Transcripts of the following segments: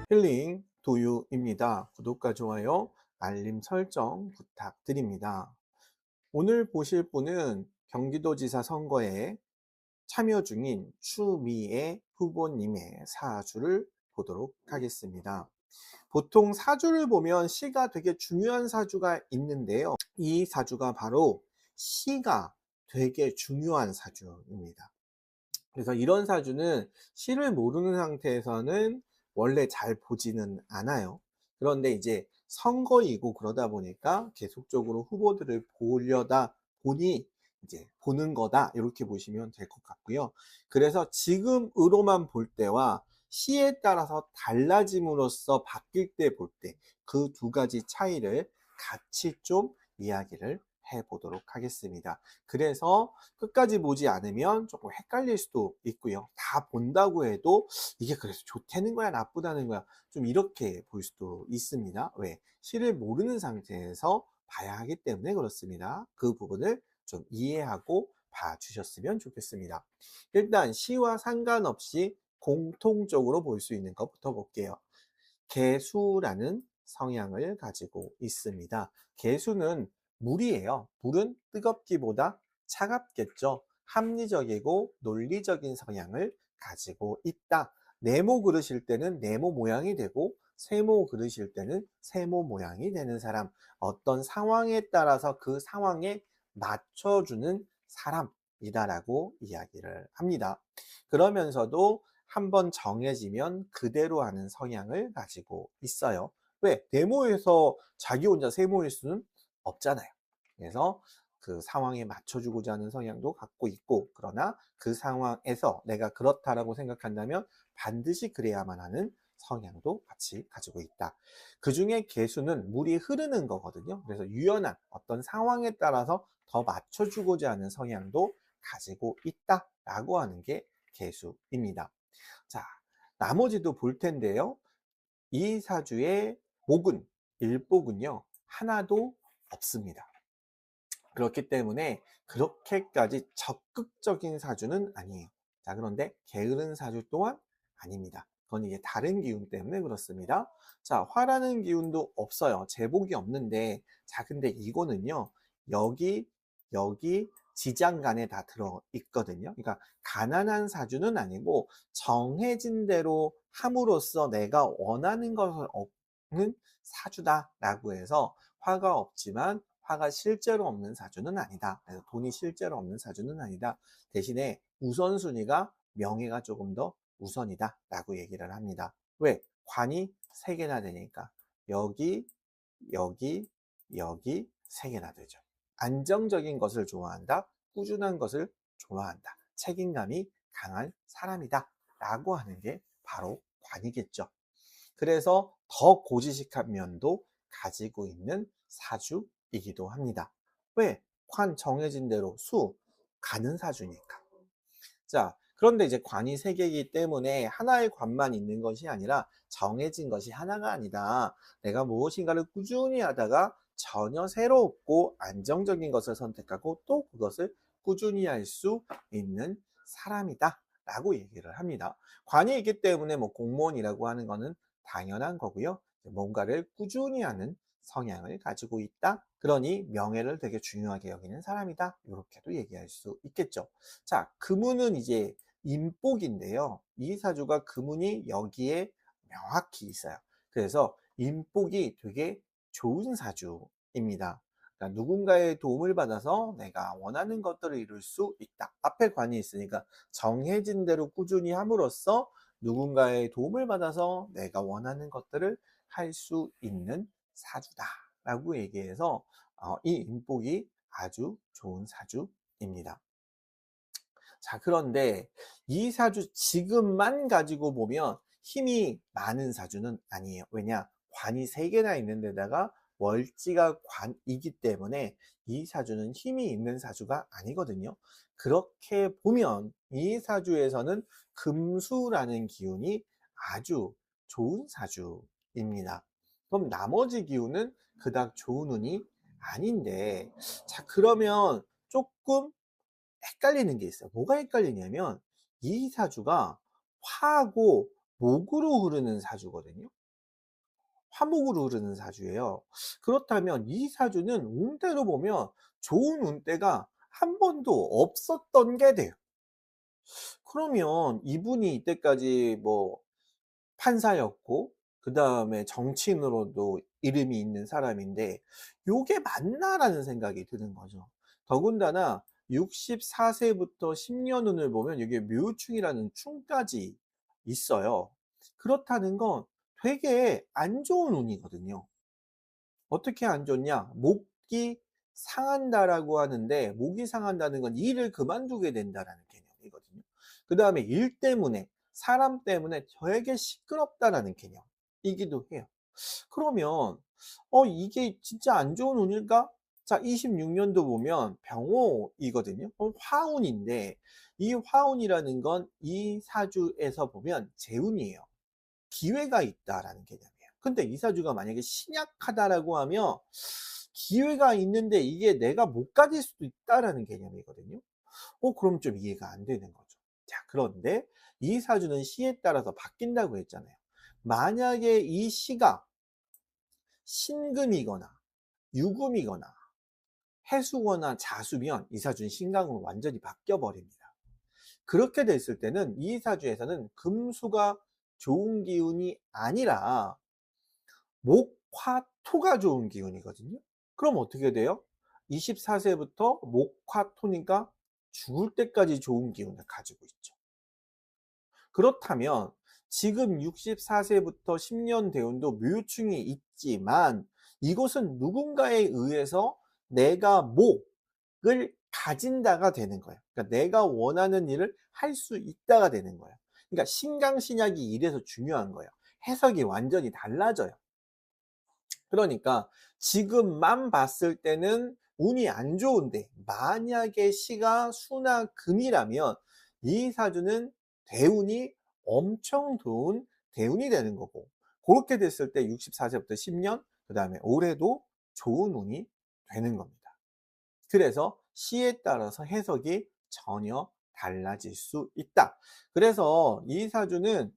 힐링 도유입니다. 구독과 좋아요, 알림 설정 부탁드립니다. 오늘 보실 분은 경기도지사 선거에 참여 중인 추미애 후보님의 사주를 보도록 하겠습니다. 보통 사주를 보면 시가 되게 중요한 사주가 있는데요. 이 사주가 바로 시가 되게 중요한 사주입니다. 그래서 이런 사주는 시를 모르는 상태에서는 원래 잘 보지는 않아요. 그런데 이제 선거이고 그러다 보니까 계속적으로 후보들을 보려다 보니 이제 보는 거다, 이렇게 보시면 될 것 같고요. 그래서 지금으로만 볼 때와 시에 따라서 달라짐으로써 바뀔 때 볼 때 그 두 가지 차이를 같이 좀 이야기를 해 보도록 하겠습니다. 그래서 끝까지 보지 않으면 조금 헷갈릴 수도 있고요. 다 본다고 해도 이게 그래서 좋다는 거야, 나쁘다는 거야, 좀 이렇게 볼 수도 있습니다. 왜? 시를 모르는 상태에서 봐야 하기 때문에 그렇습니다. 그 부분을 좀 이해하고 봐주셨으면 좋겠습니다. 일단 시와 상관없이 공통적으로 볼 수 있는 것부터 볼게요. 개수라는 성향을 가지고 있습니다. 개수는 물이에요. 물은 뜨겁기보다 차갑겠죠. 합리적이고 논리적인 성향을 가지고 있다. 네모 그르실 때는 네모 모양이 되고, 세모 그르실 때는 세모 모양이 되는 사람. 어떤 상황에 따라서 그 상황에 맞춰주는 사람이다라고 이야기를 합니다. 그러면서도 한번 정해지면 그대로 하는 성향을 가지고 있어요. 왜? 네모에서 자기 혼자 세모일 수는 없잖아요. 그래서 그 상황에 맞춰주고자 하는 성향도 갖고 있고, 그러나 그 상황에서 내가 그렇다라고 생각한다면 반드시 그래야만 하는 성향도 같이 가지고 있다. 그 중에 개수는 물이 흐르는 거거든요. 그래서 유연한 어떤 상황에 따라서 더 맞춰주고자 하는 성향도 가지고 있다라고 하는 게 개수입니다. 자, 나머지도 볼 텐데요. 이 사주의 목은, 일복은요, 하나도 없습니다. 그렇기 때문에 그렇게까지 적극적인 사주는 아니에요. 자, 그런데 게으른 사주 또한 아닙니다. 그건 이게 다른 기운 때문에 그렇습니다. 자, 화라는 기운도 없어요. 제복이 없는데, 자, 근데 이거는요, 여기, 여기, 지장간에 다 들어 있거든요. 그러니까 가난한 사주는 아니고 정해진 대로 함으로써 내가 원하는 것을 얻는 사주다라고 해서 화가 없지만 화가 실제로 없는 사주는 아니다. 그래서 돈이 실제로 없는 사주는 아니다. 대신에 우선순위가 명예가 조금 더 우선이다 라고 얘기를 합니다. 왜? 관이 3개나 되니까 여기, 여기, 여기 3개나 되죠. 안정적인 것을 좋아한다. 꾸준한 것을 좋아한다. 책임감이 강한 사람이다 라고 하는 게 바로 관이겠죠. 그래서 더 고지식한 면도 가지고 있는 사주이기도 합니다. 왜? 관 정해진 대로 가는 사주니까. 자, 그런데 이제 관이 3개이기 때문에 하나의 관만 있는 것이 아니라 정해진 것이 하나가 아니다. 내가 무엇인가를 꾸준히 하다가 전혀 새롭고 안정적인 것을 선택하고 또 그것을 꾸준히 할 수 있는 사람이다 라고 얘기를 합니다. 관이 있기 때문에 뭐 공무원이라고 하는 것은 당연한 거고요. 뭔가를 꾸준히 하는 성향을 가지고 있다. 그러니 명예를 되게 중요하게 여기는 사람이다. 이렇게도 얘기할 수 있겠죠. 자, 금운은 이제 인복인데요. 이 사주가 금운이 여기에 명확히 있어요. 그래서 인복이 되게 좋은 사주입니다. 그러니까 누군가의 도움을 받아서 내가 원하는 것들을 이룰 수 있다. 앞에 관이 있으니까 정해진 대로 꾸준히 함으로써 누군가의 도움을 받아서 내가 원하는 것들을 할 수 있는 사주다라고 얘기해서 이 인복이 아주 좋은 사주입니다. 자, 그런데 이 사주 지금만 가지고 보면 힘이 많은 사주는 아니에요. 왜냐? 관이 3개나 있는 데다가 월지가 관이기 때문에 이 사주는 힘이 있는 사주가 아니거든요. 그렇게 보면 이 사주에서는 금수라는 기운이 아주 좋은 사주입니다. 그럼 나머지 기운은 그닥 좋은 운이 아닌데, 자, 그러면 조금 헷갈리는 게 있어요. 뭐가 헷갈리냐면 이 사주가 화하고 목으로 흐르는 사주거든요. 화목으로 흐르는 사주예요. 그렇다면 이 사주는 운대로 보면 좋은 운대가 한 번도 없었던 게 돼요. 그러면 이분이 이때까지 뭐 판사였고 그다음에 정치인으로도 이름이 있는 사람인데 '요게 맞나?'라는 생각이 드는 거죠. 더군다나 64 세부터 10년 운을 보면 이게 묘충이라는 충까지 있어요. 그렇다는 건 되게 안 좋은 운이거든요. 어떻게 안 좋냐? "목이 상한다."라고 하는데 목이 상한다는 건 일을 그만두게 된다라는 개념이거든요. 그다음에 일 때문에 사람 때문에 되게 시끄럽다라는 개념이기도 해요. 그러면 이게 진짜 안 좋은 운일까? 자 26 년도 보면 병호이거든요. 화운인데 이 화운이라는 건 이 사주에서 보면 재운이에요. 기회가 있다라는 개념이에요. 근데 이 사주가 만약에 신약하다라고 하면 기회가 있는데 이게 내가 못 가질 수도 있다라는 개념이거든요. 그럼 좀 이해가 안 되는 거죠. 자, 그런데 이 사주는 시에 따라서 바뀐다고 했잖아요. 만약에 이 시가 신금이거나 유금이거나 해수거나 자수면 이 사주는 신강으로 완전히 바뀌어 버립니다. 그렇게 됐을 때는 이 사주에서는 금수가 좋은 기운이 아니라 목, 화, 토가 좋은 기운이거든요. 그럼 어떻게 돼요? 24 세부터 목, 화, 토니까 죽을 때까지 좋은 기운을 가지고 있죠. 그렇다면 지금 64 세부터 10년 대운도 묘충이 있지만 이것은 누군가에 의해서 내가 목을 가진다가 되는 거예요. 그러니까 내가 원하는 일을 할 수 있다가 되는 거예요. 그러니까 신강신약이 이래서 중요한 거예요. 해석이 완전히 달라져요. 그러니까 지금만 봤을 때는 운이 안 좋은데 만약에 시가 수나 금이라면 이 사주는 대운이 엄청 좋은 대운이 되는 거고 그렇게 됐을 때 64 세부터 10년 그다음에 올해도 좋은 운이 되는 겁니다. 그래서 시에 따라서 해석이 전혀 달라질 수 있다. 그래서 이 사주는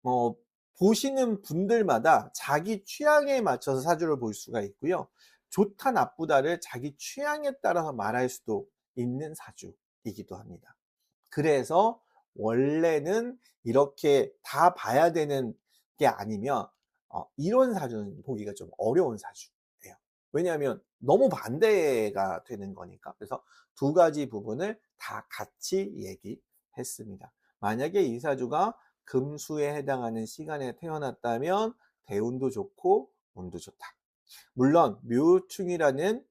어 보시는 분들마다 자기 취향에 맞춰서 사주를 볼 수가 있고요. 좋다 나쁘다를 자기 취향에 따라서 말할 수도 있는 사주이기도 합니다. 그래서 원래는 이렇게 다 봐야 되는 게 아니면 이런 사주는 보기가 좀 어려운 사주예요. 왜냐하면 너무 반대가 되는 거니까. 그래서 두 가지 부분을 다 같이 얘기했습니다. 만약에 이 사주가 금수에 해당하는 시간에 태어났다면 대운도 좋고 운도 좋다. 물론 묘충이라는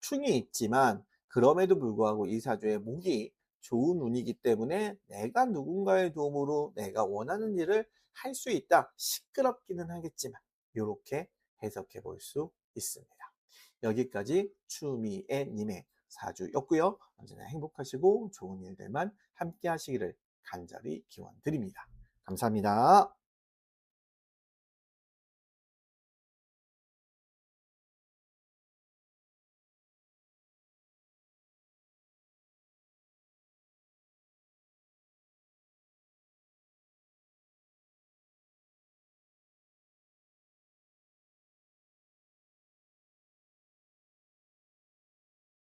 충이 있지만 그럼에도 불구하고 이 사주의 목이 좋은 운이기 때문에 내가 누군가의 도움으로 내가 원하는 일을 할 수 있다. 시끄럽기는 하겠지만 이렇게 해석해 볼 수 있습니다. 여기까지 추미애 님의 사주였고요. 언제나 행복하시고 좋은 일들만 함께 하시기를 간절히 기원드립니다. 감사합니다.